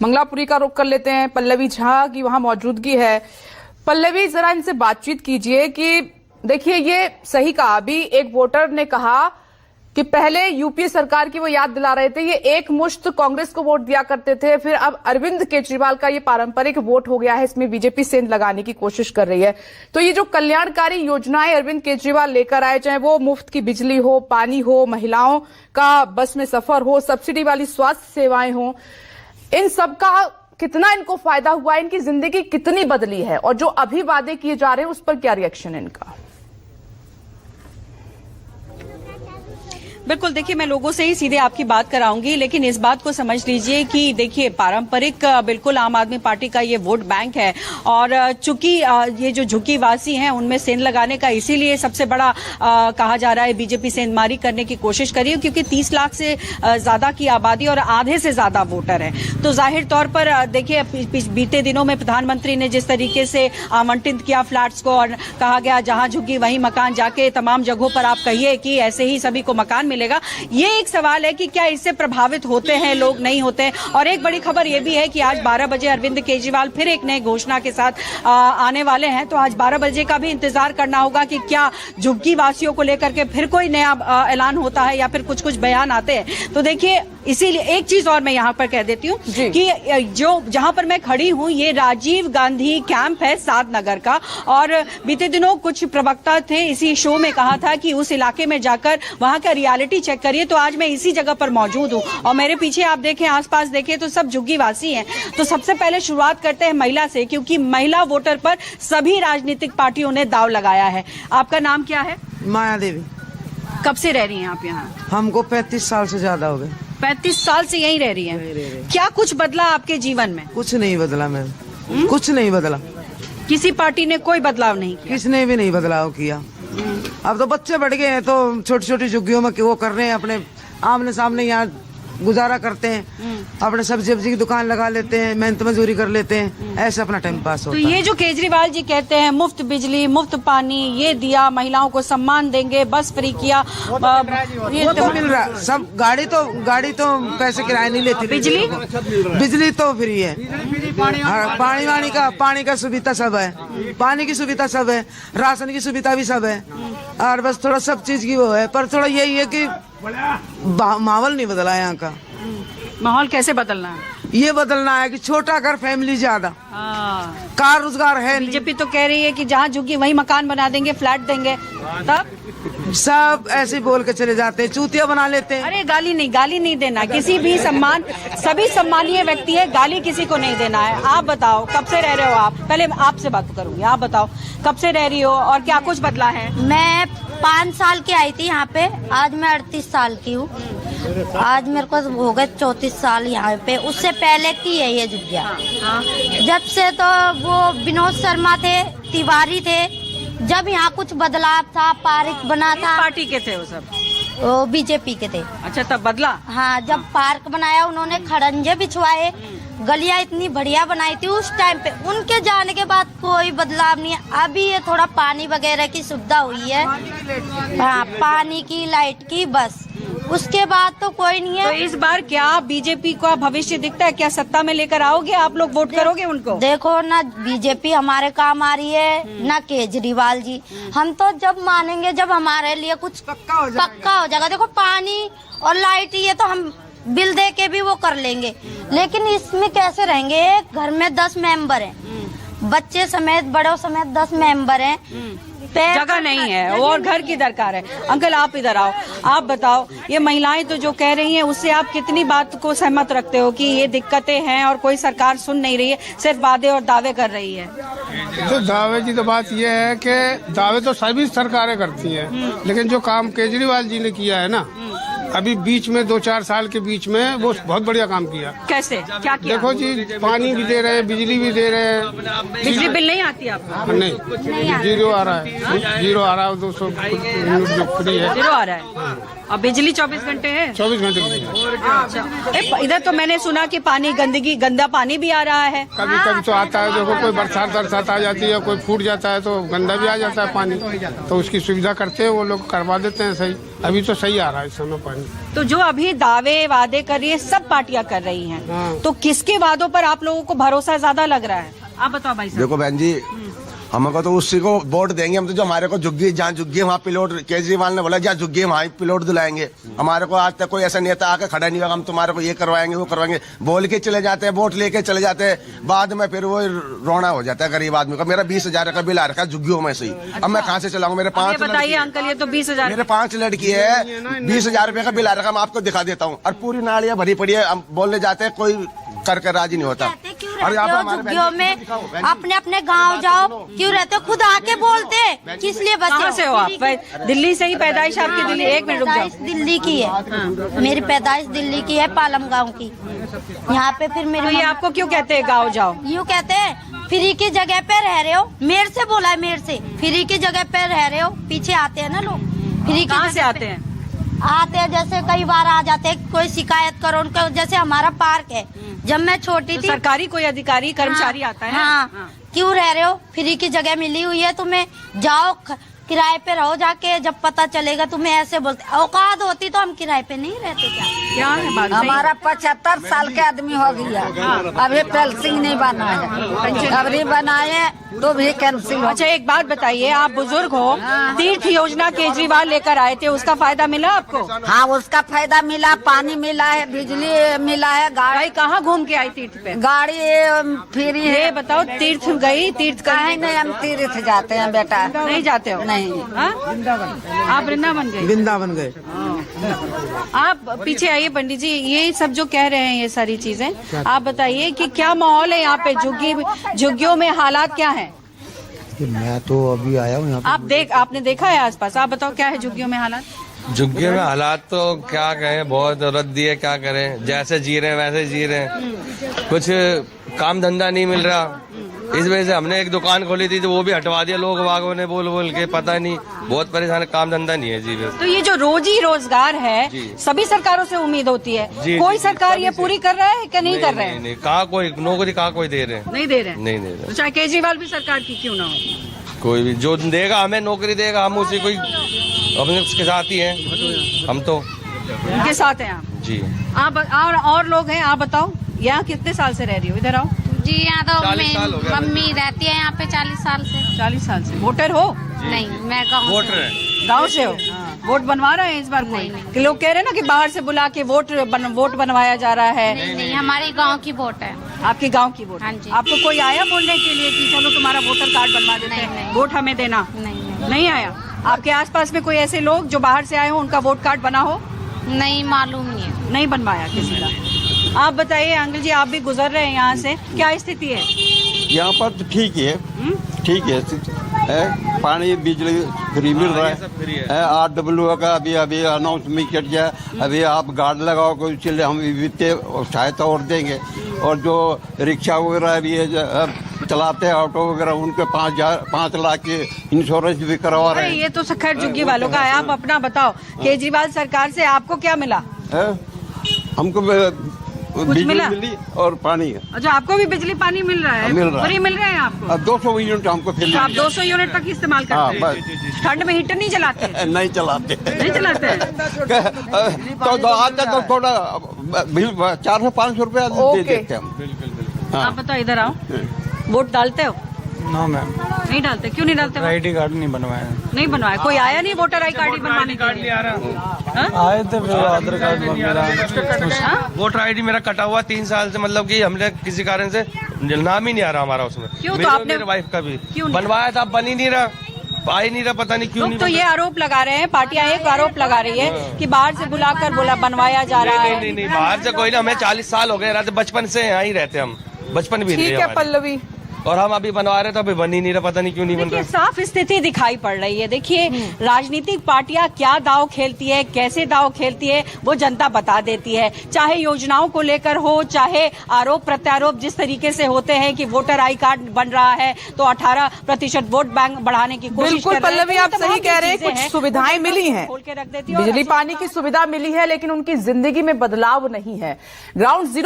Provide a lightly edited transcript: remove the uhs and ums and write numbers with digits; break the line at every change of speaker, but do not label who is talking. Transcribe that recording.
मंगलापुरी का रुख कर लेते हैं। पल्लवी झा की वहां मौजूदगी है। पल्लवी, जरा इनसे बातचीत कीजिए कि देखिए, ये सही कहा। अभी एक वोटर ने कहा कि पहले यूपीए सरकार की वो याद दिला रहे थे, ये एक मुश्त कांग्रेस को वोट दिया करते थे, फिर अब अरविंद केजरीवाल का ये पारंपरिक वोट हो गया है, इसमें बीजेपी सेंध लगाने की कोशिश कर रही है। तो ये जो कल्याणकारी योजनाएं अरविंद केजरीवाल लेकर आए, चाहे वो मुफ्त की बिजली हो, पानी हो, महिलाओं का बस में सफर हो, सब्सिडी वाली स्वास्थ्य सेवाएं हो, इन सब का कितना इनको फायदा हुआ है, इनकी जिंदगी कितनी बदली है, और जो अभी वादे किए जा रहे हैं उस पर क्या रिएक्शन है इनका?
बिल्कुल, देखिए मैं लोगों से ही सीधे आपकी बात कराऊंगी, लेकिन इस बात को समझ लीजिए कि देखिए पारंपरिक बिल्कुल आम आदमी पार्टी का ये वोट बैंक है, और चूंकि ये जो झुग्गीवासी हैं उनमें सेंध लगाने का इसीलिए सबसे बड़ा कहा जा रहा है, बीजेपी सेंधमारी करने की कोशिश कर रही है, क्योंकि 30 लाख से ज्यादा की आबादी और आधे से ज्यादा वोटर है। तो जाहिर तौर पर देखिए बीते दिनों में प्रधानमंत्री ने जिस तरीके से आवंटित किया फ्लैट्स को, और कहा गया जहां झुग्गी वहीं मकान, जाके तमाम जगहों पर आप कहिए कि ऐसे ही सभी को मकान मिलेगा। ये एक सवाल है कि क्या इससे प्रभावित होते हैं लोग, नहीं होते हैं। और एक बड़ी खबर ये भी है कि आज 12 बजे अरविंद केजरीवाल फिर एक नई घोषणा के साथ आने वाले हैं। तो आज 12 बजे का भी इंतजार करना होगा कि क्या झुग्गी वासियों को लेकर के फिर कोई नया ऐलान होता है या फिर कुछ कुछ बयान आते हैं। तो देखिए, इसीलिए एक चीज और मैं यहाँ पर कह देती हूँ कि जो जहां पर मैं खड़ी हूँ ये राजीव गांधी कैंप है सादनगर का, और बीते दिनों कुछ प्रवक्ता थे इसी शो में कहा था कि उस इलाके में जाकर वहां का रियलिटी चेक करिए। तो आज मैं इसी जगह पर मौजूद हूँ, और मेरे पीछे आप देखें, आसपास देखें तो सब झुग्गीवासी हैं। तो सबसे पहले शुरुआत करते हैं महिला से, क्योंकि महिला वोटर पर सभी राजनीतिक पार्टियों ने दाव लगाया है। आपका नाम क्या है?
माया देवी।
कब से रह रही हैं आप यहाँ?
हमको 35 साल से ज्यादा हो गए।
35 साल से यहीं रह रही हैं। क्या कुछ बदला आपके जीवन में?
कुछ नहीं बदला मैम, कुछ नहीं बदला।
किसी पार्टी ने कोई बदलाव नहीं किया?
किसने भी नहीं बदलाव किया। अब तो बच्चे बढ़ गए हैं, तो छोटी छोटी झुग्गियों में वो कर रहे हैं, अपने आमने सामने यहाँ गुजारा करते हैं, अपने सब्जी की दुकान लगा लेते हैं, मेहनत मजदूरी कर लेते हैं, ऐसे अपना टाइम पास होता है।
तो ये जो केजरीवाल जी कहते हैं मुफ्त बिजली, मुफ्त पानी, ये दिया, महिलाओं को सम्मान देंगे, बस फ्री किया,
वो तो मिल रहा सब। गाड़ी तो पैसे किराए नहीं लेती। बिजली तो फ्री है, पानी का सुविधा सब है, पानी की सुविधा सब है, राशन की सुविधा भी सब है, और बस थोड़ा सब चीज की वो है। पर थोड़ा यही है कि माहौल नहीं बदला है यहाँ का।
माहौल कैसे बदलना है?
ये बदलना है कि छोटा घर, फैमिली ज्यादा, कार रोजगार है।
बीजेपी तो कह रही है कि जहाँ झुग्गी वहीं मकान बना देंगे, फ्लैट देंगे, तब
सब ऐसे बोल के चले जाते हैं, चूतिया बना लेते हैं।
अरे गाली नहीं देना, किसी भी सभी सम्मानीय व्यक्ति है, गाली किसी को नहीं देना है। आप बताओ कब से रह रहे हो आप? पहले आपसे बात करूंगी, आप बताओ कब से रह रही हो और क्या कुछ बदला है?
मैं 5 साल की आई थी यहाँ पे, आज मैं 38 साल की हूँ। आज मेरे को हो गए 34 साल यहाँ पे। उससे पहले की है ये झुग्गिया। जब से तो वो विनोद शर्मा थे, तिवारी थे, जब यहाँ कुछ बदलाव था, पार्क बना था।
पार्टी के थे वो सब?
वो बीजेपी के थे।
अच्छा, तब बदला?
हाँ, जब पार्क बनाया उन्होंने, खड़ंजे बिछवाए, गलियां इतनी बढ़िया बनाई थी उस टाइम पे। उनके जाने के बाद कोई बदलाव नहीं है। अभी ये थोड़ा पानी वगैरह की सुविधा हुई है, हाँ, पानी की, लाइट की, बस। उसके बाद तो कोई नहीं है।
तो इस बार क्या बीजेपी का भविष्य दिखता है? क्या सत्ता में लेकर आओगे आप लोग, वोट करोगे उनको?
देखो ना, बीजेपी हमारे काम आ रही है ना केजरीवाल जी। हम तो जब मानेंगे जब हमारे लिए कुछ पक्का हो जाएगा। देखो पानी और लाइट, ये तो हम बिल दे के भी वो कर लेंगे, लेकिन इसमें कैसे रहेंगे? एक घर में 10 मेंबर हैं, बच्चे समेत, बड़ों समेत 10 मेंबर हैं,
जगह नहीं है और घर की दरकार है। अंकल आप इधर आओ, आप बताओ, ये महिलाएं तो जो कह रही हैं उससे आप कितनी बात को सहमत रखते हो कि ये दिक्कतें हैं और कोई सरकार सुन नहीं रही है, सिर्फ वादे और दावे कर रही है?
तो दावे की तो बात ये है कि दावे तो सभी सरकारें करती हैं, लेकिन जो काम केजरीवाल जी ने किया है ना अभी बीच में 2-4 साल के बीच में, वो बहुत बढ़िया काम किया।
कैसे, क्या किया?
देखो जी, पानी भी दे रहे हैं, बिजली भी दे रहे हैं।
बिजली बिल नहीं आती आपको?
नहीं, जीरो आ रहा है, 200 जो फ्री है,
जीरो आ रहा है। और बिजली 24 घंटे है?
24 घंटे की।
अच्छा, इधर तो मैंने सुना कि पानी, गंदा पानी भी आ रहा है।
कभी कभी तो आता है, देखो कोई बरसात आ जाती है, कोई फूट जाता है तो गंदा भी आ जाता है पानी, तो उसकी सुविधा करते हैं वो लोग, करवा देते हैं सही। अभी तो सही आ रहा है इस समय पानी।
तो जो अभी दावे वादे कर रही है सब पार्टियां कर रही हैं,
हाँ।
तो किसके वादों पर आप लोगों को भरोसा ज्यादा लग रहा है? आप बताओ भाई साहब।
देखो बहन जी, हमको तो उसी को वोट देंगे। हम तो जो हमारे को झुग्गी, जहाँ झुग्गी वहाँ पिलोट, केजरीवाल ने बोला जहाँ झुग्गी वहाँ पिलोट दिलाएंगे। हमारे को आज तक कोई ऐसा नेता आके खड़ा नहीं होगा हम तुम्हारे को ये करवाएंगे वो करवाएंगे, बोल के चले जाते हैं, वोट लेके चले जाते हैं, बाद में फिर वो रोना हो जाता है गरीब आदमी का। मेरा 20,000 का बिल आ रखा है झुग्गियों में से ही। अब मैं कहाँ से चलाऊंगा? मेरे 5
बताइए अंकल, ये तो 20,000
मेरे 5 लड़की है, 20,000 रुपए का बिल आ रखा, मैं आपको दिखा देता हूँ। और पूरी नालियाँ भरी पड़ी है, हम बोलने जाते हैं कोई करके राजी नहीं होता।
और यहाँ पे झुग्गियों में अपने अपने गांव जाओ, क्यों रहते हो? खुद आके बोलते किस लिए बचे?
कहाँ से हो आप? दिल्ली से ही पैदाइश आपकी? दिल्ली, एक मिनट रुक जाओ।
पैदाइश दिल्ली की है, मेरी पैदाइश दिल्ली की है, पालम गांव की। यहाँ पे फिर मेरे
तो ये आपको क्यों कहते हैं गाँव जाओ?
यूँ कहते हैं फ्री की जगह पे रह रहे हो। मेर से बोला है, मेर से फ्री की जगह पे रह रहे हो। पीछे आते हैं ना लोग, फ्री
कहाँ से आते हैं?
आते हैं, जैसे कई बार आ जाते हैं, कोई शिकायत करो उनका। जैसे हमारा पार्क है, जब मैं छोटी थी,
सरकारी कोई अधिकारी कर्मचारी आता है?
हाँ, क्यों रह रहे हो? फ्री की जगह मिली हुई है तुम्हें, जाओ किराए पे रहो जाके। जब पता चलेगा तुम्हें ऐसे बोलते। औकात होती तो हम किराए पे नहीं रहते क्या?
क्या है बात?
हमारा 75 साल के आदमी हो गया, अभी पेंसिंग नहीं बना है, अभी बनाए तो भी कैंसिल हो।
अच्छा एक बात बताइए, आप बुजुर्ग हो, तीर्थ योजना केजरीवाल लेकर आए थे, उसका फायदा मिला आपको?
हाँ, उसका फायदा मिला, पानी मिला है, बिजली मिला है,
भाई कहाँ घूम के आई तीर्थ पे?
गाड़ी फ्री है।
ये बताओ, तीर्थ गई? तीर्थ
कहीं नहीं, हम तीर्थ जाते हैं बेटा।
नहीं जाते हो?
नहीं।
हाँ? आप वृंदावन गए?
वृंदावन गए।
आप पीछे आइए पंडित जी, ये सब जो कह रहे हैं ये सारी चीजें, आप बताइए कि क्या माहौल है यहाँ पे? झुग्गियों में हालात क्या है?
मैं तो अभी आया हूँ यहाँ पे।
आपने देखा है आसपास? आप बताओ क्या है झुग्गियों में हालात?
झुग्गियों में हालात तो क्या कहें, बहुत रद्दी है, क्या करें, जैसे जी रहे हैं वैसे जी रहे हैं। कुछ काम धंधा नहीं मिल रहा, इस वजह से हमने एक दुकान खोली थी तो वो भी हटवा दिया लोग वागों ने बोल बोल के, पता नहीं, बहुत परेशान, काम धंधा नहीं है जी।
तो ये जो रोजी रोजगार है सभी सरकारों से उम्मीद होती है, कोई सरकार ये पूरी कर रहा है कि नहीं कर रहे हैं?
नहीं, कहाँ कोई नौकरी, कहाँ कोई दे रहे हैं?
नहीं दे रहे हैं?
नहीं दे रहे।
तो चाहे केजरीवाल भी सरकार की क्यों ना हो,
कोई भी जो देगा हमें नौकरी देगा, हम उसी कोई अपने उसके साथ ही हैं, हम तो
उनके साथ हैं आप
जी।
आप और लोग हैं, आप बताओ यहाँ कितने साल से रह रही हो? इधर आओ
जी। यहाँ तो
40 साल हो गए।
मम्मी रहती है यहाँ पे 40 साल से।
40 साल से। वोटर हो?
नहीं, मैं गाँव
वोटर है।
गाँव से हो? वोट बनवा रहे हैं इस बार कोई? कि लोग कह रहे हैं ना कि बाहर से बुला के वोट बनवाया जा रहा है।
नहीं, हमारी गांव की वोट है।
आपके गांव की वोट?
हाँ जी।
आपको कोई आया बोलने के लिए कि चलो तुम्हारा वोटर कार्ड बनवा देते
नहीं,
हैं,
नहीं।
वोट हमें देना? नहीं आया। आपके आसपास में कोई ऐसे लोग जो बाहर से आए हो, उनका वोट कार्ड बना हो?
नहीं, मालूम नहीं है।
नहीं बनवाया किसी का। आप बताइए अंकल जी, आप भी गुजर रहे हैं यहाँ से, क्या स्थिति है
यहाँ पर? तो ठीक है, ठीक है, पानी बिजली फ्री मिल रहा है। RWA का अभी अनाउंसमेंट किया गया, अभी आप गार्ड लगाओ कोई, इसलिए हम वित्तीय सहायता और देंगे। और जो रिक्शा वगैरह अभी चलाते हैं, ऑटो वगैरह, उनके 5 लाख की इंश्योरेंस भी करवा रहे हैं।
ये तो खैर झुग्गी वालों का है। आप अपना बताओ, केजरीवाल सरकार से आपको क्या मिला?
हमको बिजली मिली और पानी है।
अच्छा, आपको भी बिजली पानी मिल रहा है?
मिल रहा है।
फ्री मिल रहे हैं आपको?
अब 200 यूनिट हमको फ्री।
तो आप 200 यूनिट तक इस्तेमाल करते हैं? ठंड में हीटर नहीं चलाते?
नहीं चलाते।
नहीं चलाते हैं?
तो आता तो थोड़ा 400-500 रुपया दे देते हम।
आप बताओ, इधर आओ, वोट डालते हो?
नो मैम,
नहीं डालते? क्यों नहीं डालते?
आईडी कार्ड नहीं बनवाया।
नहीं बनवाया? कोई आया नहीं वोटर आई कार्ड बनवाने के लिए?
आए थे, फिर आधार कार्ड मेरा,
वोटर आईडी मेरा कटा हुआ 3 साल से, मतलब कि हमने किसी कारण से नाम ही नहीं आ रहा हमारा उसमें।
क्यों? तो आपने
मेरे वाइफ का भी
क्यों
बनवाया था, बन ही नहीं रहा, आ ही नहीं रहा, पता नहीं क्यों
लोग तो ये आरोप लगा रहे हैं, पार्टियां एक आरोप लगा रही है कि बाहर से बुलाकर बनवाया जा रहा है।
नहीं, बाहर से कोई ना, हमें 40 साल हो गए रहते, बचपन से यहाँ ही रहते हम, बचपन भी
ठीक है पल्लवी,
और हम अभी बनवा रहे थे, अभी बन ही नहीं रहा, पता नहीं क्यों नहीं बन रहा।
साफ स्थिति दिखाई पड़ रही है। देखिए, राजनीतिक पार्टियां क्या दाव खेलती है, कैसे दाव खेलती है, वो जनता बता देती है। चाहे योजनाओं को लेकर हो, चाहे आरोप प्रत्यारोप जिस तरीके से होते हैं कि वोटर आई कार्ड बन रहा है तो 18% वोट बैंक बढ़ाने की कोशिश
बिल्कुल पल्लवी, आप सही कह रहे हैं, कुछ सुविधाएं मिली हैं,
खोल के रख देती है,
बिजली पानी की सुविधा मिली है, लेकिन उनकी जिंदगी में बदलाव नहीं है। Ground zero